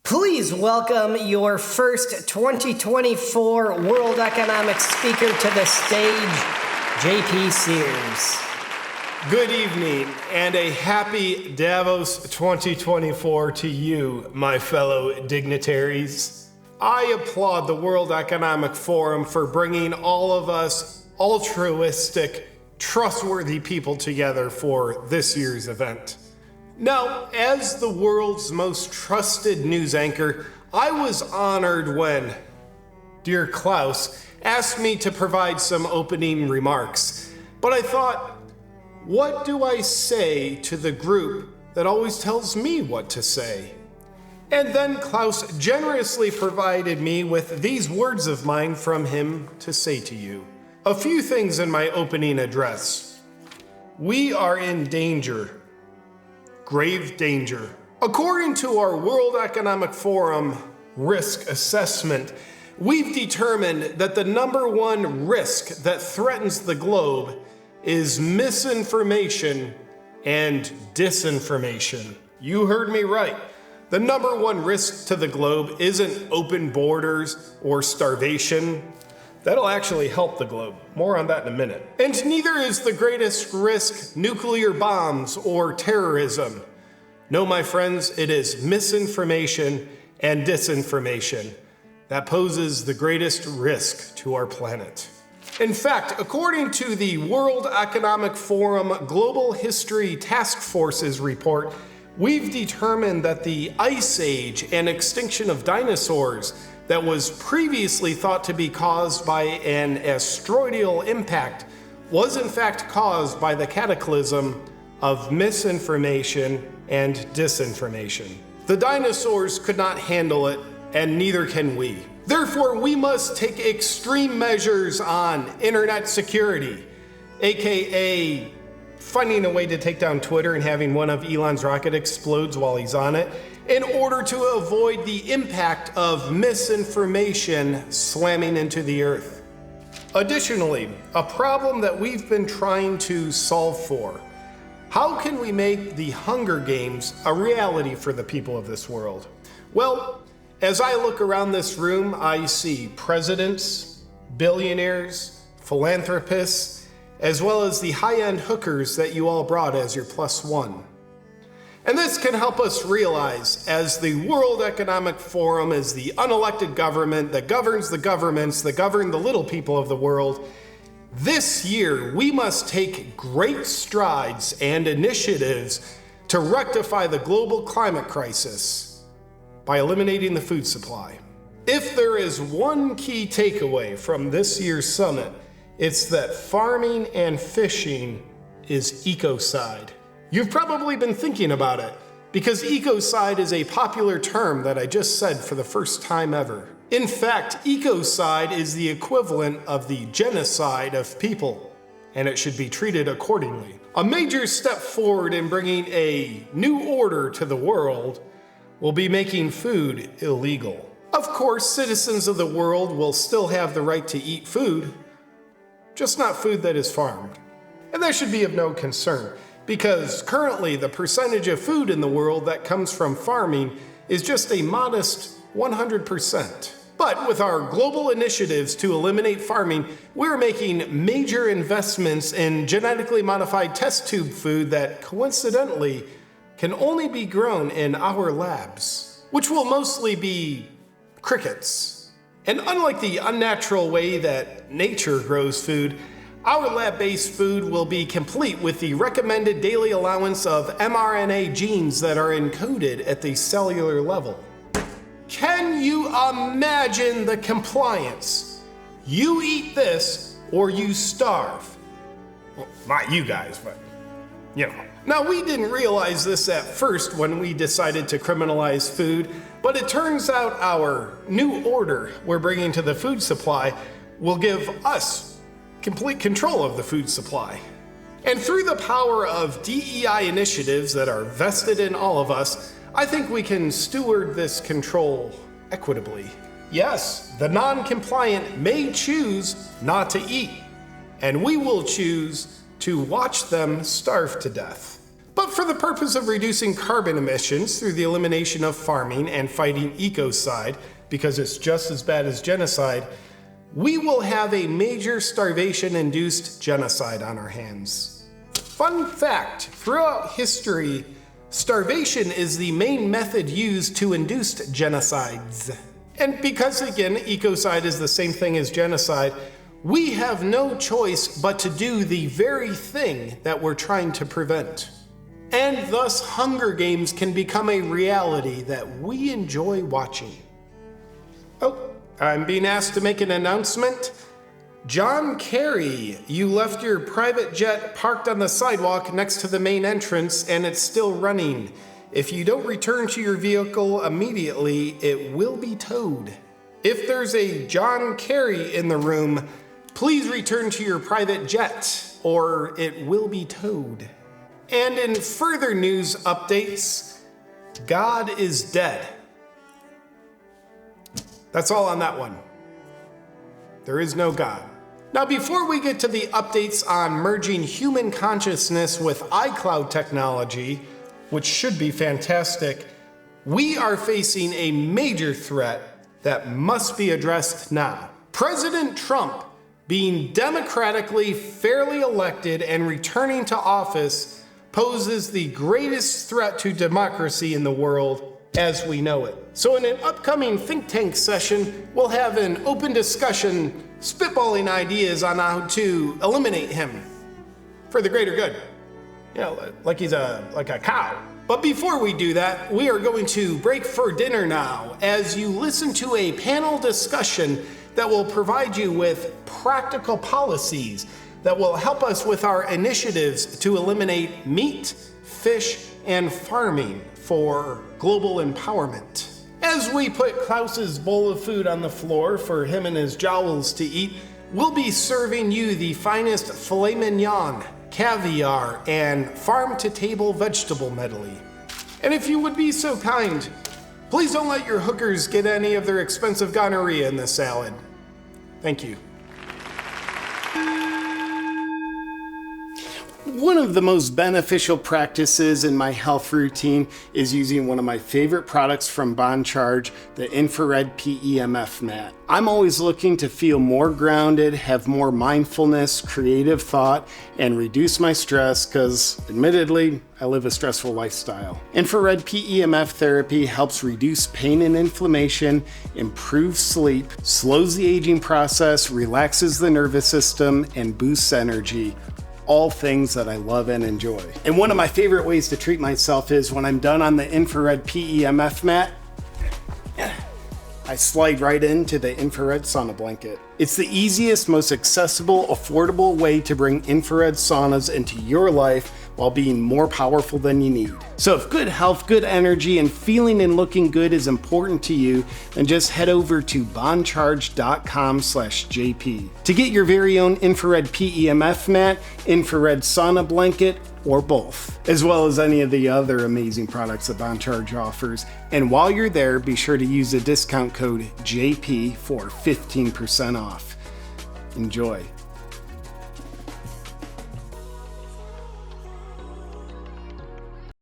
Please welcome your first 2024 World Economic Speaker to the stage, J.P. Sears. Good evening and a happy Davos 2024 to you, my fellow dignitaries. I applaud the World Economic Forum for bringing all of us altruistic, trustworthy people together for this year's event. Now, as the world's most trusted news anchor, I was honored when dear Klaus asked me to provide some opening remarks. But I thought, what do I say to the group that always tells me what to say? And then Klaus generously provided me with these words of mine from him to say to you. A few things in my opening address. We are in danger. Grave danger. According to our World Economic Forum risk assessment, we've determined that the number one risk that threatens the globe is misinformation and disinformation. You heard me right. The number one risk to the globe isn't open borders or starvation. That'll actually help the globe. More on that in a minute. And neither is the greatest risk nuclear bombs or terrorism. No, my friends, it is misinformation and disinformation that poses the greatest risk to our planet. In fact, according to the World Economic Forum Global History Task Force's report, we've determined that the Ice Age and extinction of dinosaurs that was previously thought to be caused by an asteroidal impact was in fact caused by the cataclysm of misinformation and disinformation. The dinosaurs could not handle it, and neither can we. Therefore, we must take extreme measures on internet security, aka finding a way to take down Twitter and having one of Elon's rocket explodes while he's on it, in order to avoid the impact of misinformation slamming into the earth. Additionally, a problem that we've been trying to solve for: how can we make the Hunger Games a reality for the people of this world? Well, as I look around this room, I see presidents, billionaires, philanthropists, as well as the high-end hookers that you all brought as your +1. And this can help us realize, as the World Economic Forum is the unelected government that governs the governments that govern the little people of the world, this year we must take great strides and initiatives to rectify the global climate crisis by eliminating the food supply. If there is one key takeaway from this year's summit, it's that farming and fishing is ecocide. You've probably been thinking about it, because ecocide is a popular term that I just said for the first time ever. In fact, ecocide is the equivalent of the genocide of people, and it should be treated accordingly. A major step forward in bringing a new order to the world will be making food illegal. Of course, citizens of the world will still have the right to eat food, just not food that is farmed. And that should be of no concern, because currently the percentage of food in the world that comes from farming is just a modest 100%. But with our global initiatives to eliminate farming, we're making major investments in genetically modified test tube food that coincidentally can only be grown in our labs, which will mostly be crickets. And unlike the unnatural way that nature grows food, our lab-based food will be complete with the recommended daily allowance of mRNA genes that are encoded at the cellular level. Can you imagine the compliance? You eat this or you starve. Well, not you guys, but you know. Now, we didn't realize this at first when we decided to criminalize food, but it turns out our new order we're bringing to the food supply will give us complete control of the food supply. And through the power of DEI initiatives that are vested in all of us, I think we can steward this control equitably. Yes, the non-compliant may choose not to eat, and we will choose to watch them starve to death. But for the purpose of reducing carbon emissions through the elimination of farming and fighting ecocide, because it's just as bad as genocide, we will have a major starvation-induced genocide on our hands. Fun fact, throughout history, starvation is the main method used to induce genocides. And because, again, ecocide is the same thing as genocide, we have no choice but to do the very thing that we're trying to prevent. And thus, Hunger Games can become a reality that we enjoy watching. Oh, I'm being asked to make an announcement. John Kerry, you left your private jet parked on the sidewalk next to the main entrance and it's still running. If you don't return to your vehicle immediately, it will be towed. If there's a John Kerry in the room, please return to your private jet or it will be towed. And in further news updates, God is dead. That's all on that one. There is no God. Now, before we get to the updates on merging human consciousness with iCloud technology, which should be fantastic, we are facing a major threat that must be addressed now. President Trump, being democratically fairly elected and returning to office, poses the greatest threat to democracy in the world as we know it. So in an upcoming think tank session, we'll have an open discussion spitballing ideas on how to eliminate him for the greater good. You know, like he's like a cow. But before we do that, we are going to break for dinner now as you listen to a panel discussion that will provide you with practical policies that will help us with our initiatives to eliminate meat, fish, and farming for global empowerment. As we put Klaus's bowl of food on the floor for him and his jowls to eat, we'll be serving you the finest filet mignon, caviar, and farm-to-table vegetable medley. And if you would be so kind, please don't let your hookers get any of their expensive gonorrhea in the salad. Thank you. One of the most beneficial practices in my health routine is using one of my favorite products from BonCharge, the infrared PEMF mat. I'm always looking to feel more grounded, have more mindfulness, creative thought, and reduce my stress because, admittedly, I live a stressful lifestyle. Infrared PEMF therapy helps reduce pain and inflammation, improves sleep, slows the aging process, relaxes the nervous system, and boosts energy. All things that I love and enjoy. And one of my favorite ways to treat myself is when I'm done on the infrared PEMF mat, I slide right into the infrared sauna blanket. It's the easiest, most accessible, affordable way to bring infrared saunas into your life while being more powerful than you need. So if good health, good energy, and feeling and looking good is important to you, then just head over to boncharge.com/JP to get your very own infrared PEMF mat, infrared sauna blanket, or both, as well as any of the other amazing products that BonCharge offers. And while you're there, be sure to use the discount code JP for 15% off. Enjoy.